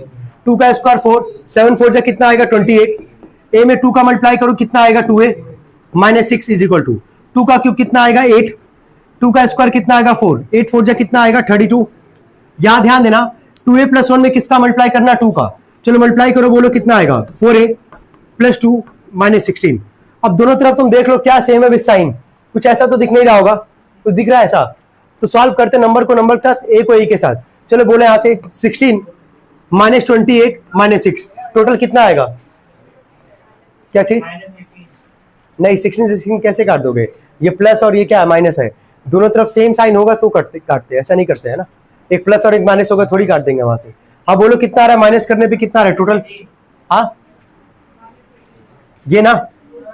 2 का स्क्वायर 4, 7 4 जा कितना आएगा? 28, a में 2 का मल्टीप्लाई करो कितना आएगा? 2a minus 6 is equal to 2 का क्यूब कितना आएगा? 8, 2 का स्क्वायर कितना आएगा? 4, 8 4 जा कितना आएगा? 32। यहां ध्यान देना, 2a प्लस 1 में किसका मल्टीप्लाई करना? 2 का। चलो मल्टीप्लाई करो, बोलो कितना आएगा? 4a plus 2 minus 16। अब दोनों तरफ तुम देख लो क्या सेम है विद साइन, कुछ ऐसा तो दिख नहीं रहा होगा, कुछ दिख रहा है ऐसा? तो सॉल्व करते नंबर को नंबर के साथ, ए को ए के साथ। चलो बोले यहां से 16 माइनस 28 माइनस 6, टोटल कितना आएगा? क्या चीज? नहीं, 16 से 16 कैसे काट दोगे? ये प्लस और ये क्या है? माइनस है। दोनों तरफ सेम साइन होगा तो काटते, ऐसा नहीं करते है ना। एक प्लस और एक माइनस होगा, थोड़ी काट देंगे वहां से। हाँ बोलो कितना आ रहा है? माइनस करने पे कितना आ रहा है टोटल? हाँ ये ना।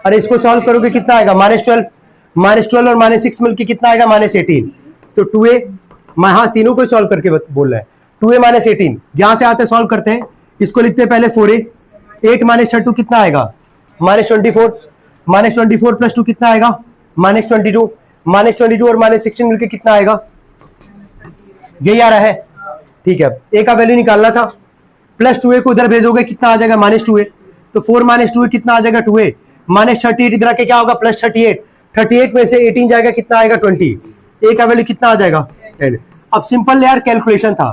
अरे इसको सॉल्व करोगे कितना आएगा? -12, -12 और -6 मिलकर कितना आएगा? -18। तो 2a, हाँ तीनों को सॉल्व करके बोल रहा है। 2a माइनस 18, यहां से आते सॉल्व करते हैं, इसको लिखते हैं पहले 4a, 8 माइनस 32 कितना आएगा? -24, -24 प्लस 2 कितना आएगा? -22, -22 और -16 मिलकर कितना आएगा? यही आ रहा है, ठीक है। a का वैल्यू निकालना था, प्लस 2a को इधर भेजोगे कितना आ जाएगा? -2a। तो 4 माइनस 2a कितना आ जाएगा? 2a। -38 इधर के क्या होगा? +38, 38 में से 18 जाएगा कितना आएगा? 20। a का वैल्यू कितना आ जाएगा? 10। अब सिंपल यार कैलकुलेशन था,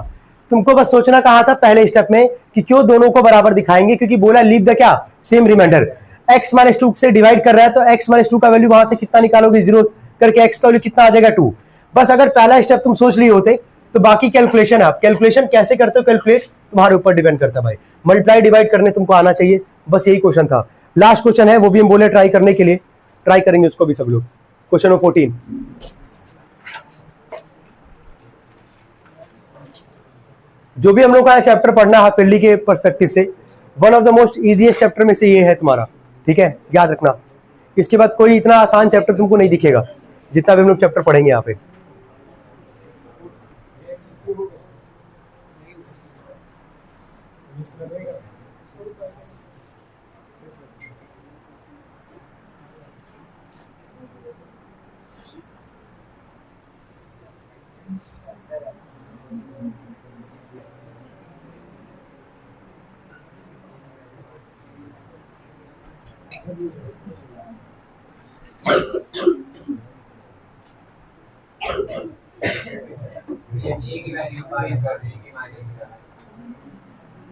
तुमको बस सोचना कहा था पहले स्टेप में कि क्यों दोनों को बराबर दिखाएंगे, क्योंकि बोला लीव द क्या? Same remainder. x माइनस 2 से डिवाइड कर रहा है तो x माइनस 2 का वैल्यू वहां से कितना निकालोगे? 0 करके x का वैल्यू कितना आ जाएगा? 2। बस अगर पहला स्टेप तुम सोच लिए होते तो बाकी कैलकुलेशन, आप कैलकुलेशन कैसे करते हो कैलकुलेट तुम्हारे ऊपर डिपेंड करता है भाई। मल्टीप्लाई डिवाइड करने तुमको आना चाहिए, बस यही क्वेश्चन था। लास्ट क्वेश्चन है, वो भी हम बोले ट्राई करने के लिए, ट्राई करेंगे उसको भी सब लोग। क्वेश्चन नंबर 14, जो भी हम लोग का चैप्टर पढ़ना है फील्डी के पर्सपेक्टिव से, one of the most easiest chapter में से ये है तुम्हारा, ठीक है, याद रखना। इसके बाद कोई इतना आसान चैप्टर तुमको नहीं दिखेगा जितना भी हम लोग चैप्टर पढ़ेंगे यहाँ पे।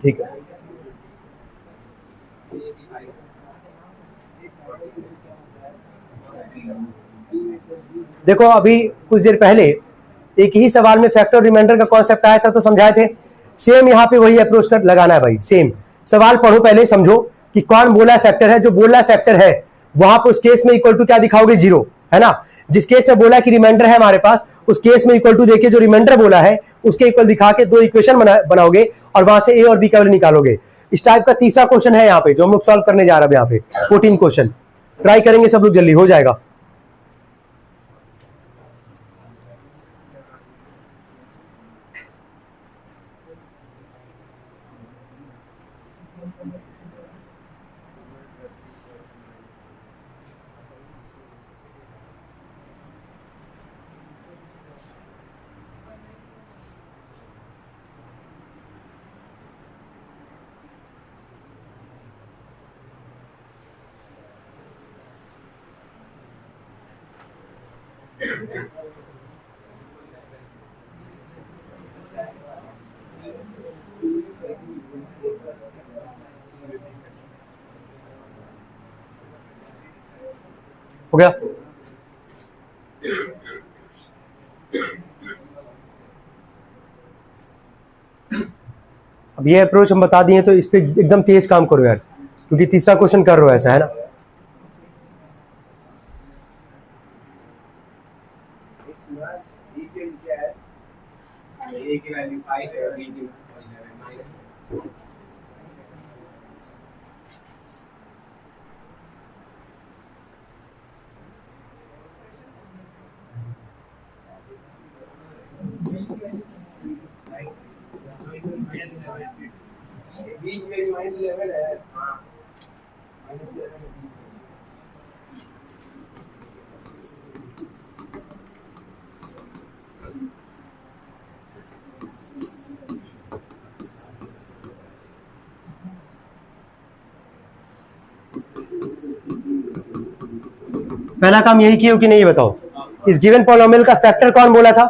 ठीक है, देखो अभी कुछ देर पहले एक ही सवाल में फैक्टर रिमाइंडर का कॉन्सेप्ट आया था तो समझाए थे। सेम यहाँ पे वही अप्रोच कर लगाना है भाई। सेम सवाल पढ़ो पहले, समझो कि कौन बोला है फैक्टर है। जो बोला है फैक्टर है वहां पर उस केस में इक्वल टू क्या दिखाओगे? 0, है ना। जिस केस में बोला कि रिमाइंडर है हमारे पास, उस केस में इक्वल टू देके जो रिमाइंडर बोला है उसके इक्वल दिखा के दो इक्वेशन बनाओगे और वहां से ए और बी का वैल्यू निकालोगे। इस टाइप का तीसरा क्वेश्चन है यहाँ पे जो हम लोग सॉल्व करने जा रहे हैं। यहाँ पे 14 क्वेश्चन ट्राई करेंगे सब लोग, जल्दी हो जाएगा। हो गया? अब ये अप्रोच हम बता दिए तो इस पे एकदम तेज काम करो यार, क्योंकि तीसरा क्वेश्चन कर रहे हो ऐसा, है ना? पहला काम यही किया कि नहीं, ये बताओ इस गिवन पॉलिनोमियल का फैक्टर कौन बोला था?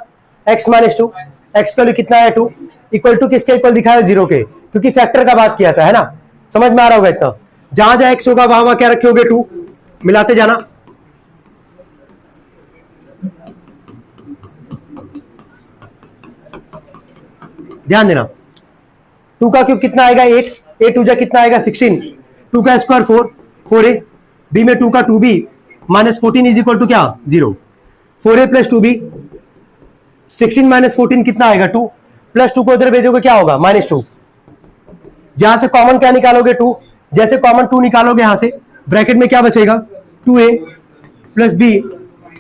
x minus two. एक्स का वैल्यू कितना है? 2 इक्वल टू किसके इक्वल दिखाया? 0 के, क्योंकि फैक्टर का बात किया था, है ना? समझ में आ रहा होगा इतना? जहां जहां x होगा वहां क्या रखोगे? 2 मिलाते जाना। ध्यान देना, 2 का क्यूब कितना आएगा? 8, 8 टू जा कितना आएगा? 16, 2 का स्क्वायर 4, 4a, b में 2 का 2b minus 14 is equal to क्या? 0, 4a प्लस 2b, 16 माइनस 14 कितना आएगा? 2, प्लस 2 को इधर भेजोगे क्या होगा? -2। यहां से कॉमन क्या निकालोगे? 2, जैसे कॉमन 2 निकालोगे यहां से ब्रैकेट में क्या बचेगा? 2a plus b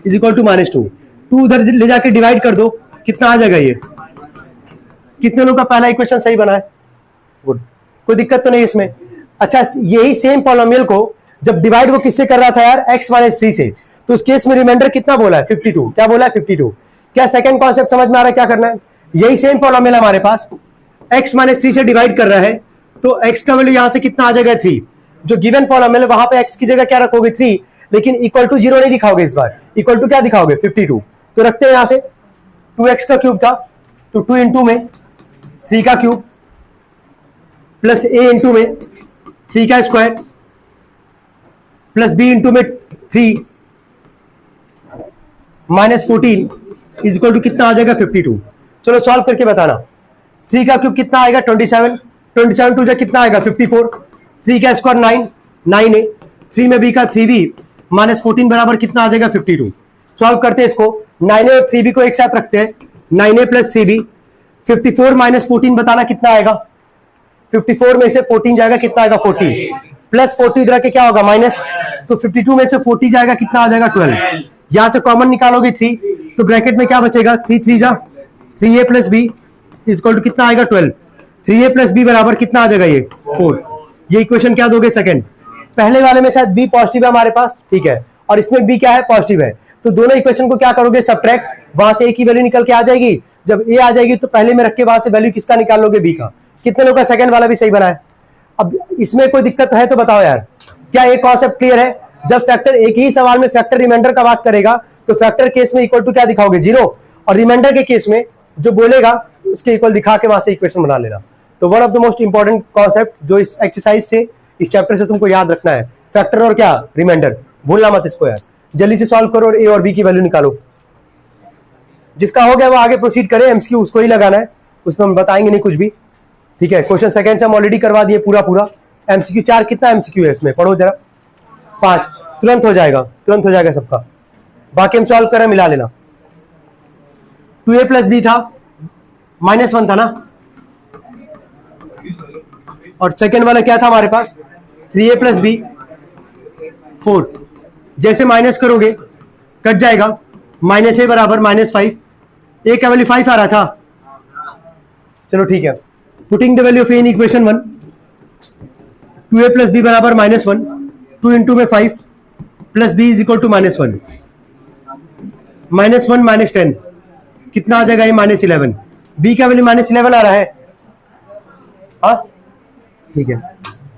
is equal to -2। 2 उधर ले जाके डिवाइड कर दो, कितना आ जाएगा? ये कितने लोग का पहला इक्वेशन सही बना है? गुड, कोई दिक्कत तो नहीं इसमें। अच्छा, यही सेम पॉलिनोमियल को जब डिवाइड वो किससे कर रहा था यार? x माइनस 3 से, तो उस केस में रिमाइंडर कितना बोला है? 52। क्या बोला है? 52। क्या सेकंड कॉन्सेप्ट समझ में आ रहा है? क्या करना है? यही सेम पॉलिनोमियल हमारे पास x माइनस 3 से डिवाइड कर रहा है, तो x का वैल्यू यहां से कितना आ जाएगा? 3। जो गिवन पॉलिनोमियल वहां पे x की जगह क्या रखोगे? 3, लेकिन इक्वल टू 0 नहीं दिखाओगे इस बार, इक्वल टू क्या दिखाओगे? 52। तो रखते हैं यहां से 2x का क्यूब था, तो 2 इंटू में 3 का क्यूब प्लस a इंटू में 3 का स्क्वायर प्लस b इंटू में 3 माइनस 14 इज इक्वल टू कितना आ जाएगा? 52। चलो सॉल्व करके बताना। 3 का क्यूब कितना आएगा? 27, 27 टू जा कितना आएगा? 54, 3 का स्क्वायर 9, 9a, 3 में b का 3b माइनस 14 बराबर कितना आ जाएगा? 52। सॉल्व करते हैं इसको, 9a और 3b को एक साथ रखते हैं, 9a प्लस 3b, 54 माइनस 14 बताना कितना आएगा? 54 में से 14 जाएगा, कितना आएगा? 40, प्लस 40 इधर के क्या होगा? माइनस, तो 52 में से 40 जाएगा, कितना आ जाएगा? 12। यहां से कॉमन निकालोगे 3, तो ब्रैकेट में क्या बचेगा? 3 3 जा 3a plus b is equal to कितना आएगा? 12। 3a प्लस b बराबर कितना आ जाएगा? ये 4। ये इक्वेशन क्या दोगे? सेकंड। पहले वाले में शायद b पॉजिटिव है हमारे पास, ठीक है, और इसमें b क्या है? पॉजिटिव है, तो दोनों इक्वेशन को क्या करोगे? सब्ट्रैक्ट, वहां से a की वैल्यू निकल के आ जाएगी। जब a आ जाएगी तो पहले में रख के वहां से वैल्यू किसका निकाल लोगे? b का। कितने लोग का सेकंड वाला भी सही बना है? अब इसमें कोई दिक्कत है तो बताओ यार, क्या एक कॉन्सेप्ट क्लियर है? जब फैक्टर एक ही सवाल में फैक्टर रिमाइंडर का बात करेगा तो फैक्टर केस में इक्वल टू क्या दिखाओगे? 0, और रिमाइंडर के केस में जो बोलेगा उसके इक्वल दिखा के वहां से इक्वेशन बना लेना। तो one of the most important concept जो इस एक्सरसाइज से, इस चैप्टर से तुमको याद रखना है, फैक्टर और क्या? रिमाइंडर। भूलना मत इसको यार। जल्दी से सॉल्व करो और ए और बी की वैल्यू निकालो। जिसका हो गया वो आगे प्रोसीड करे, एमसीक्यू उसको ही लगाना है, उसमें हम बताएंगे नहीं कुछ भी, ठीक है। क्वेश्चन सेकंड से हम ऑलरेडी करवा दिए पूरा। एमसीक्यू 4 कितना एमसीक्यू है इसमें? पढ़ो जरा। 5 तुरंत हो जाएगा सबका। बाकी हम सॉल्व करें, मिला लेना। 2a प्लस बी था, -1 था ना, और सेकेंड वाला क्या था हमारे पास? 3a plus B 4। जैसे माइनस करोगे कट जाएगा, -a बराबर -5, a का वैल्यू 5 आ रहा था। चलो ठीक है, putting the value of a in equation 1, 2a plus B बराबर -1, 2 इंटू में 5 plus b is equal to -1, -1 -10 कितना आ जाएगा? ये -11। b का वैल्यू -11 आ रहा है, हाँ ठीक है।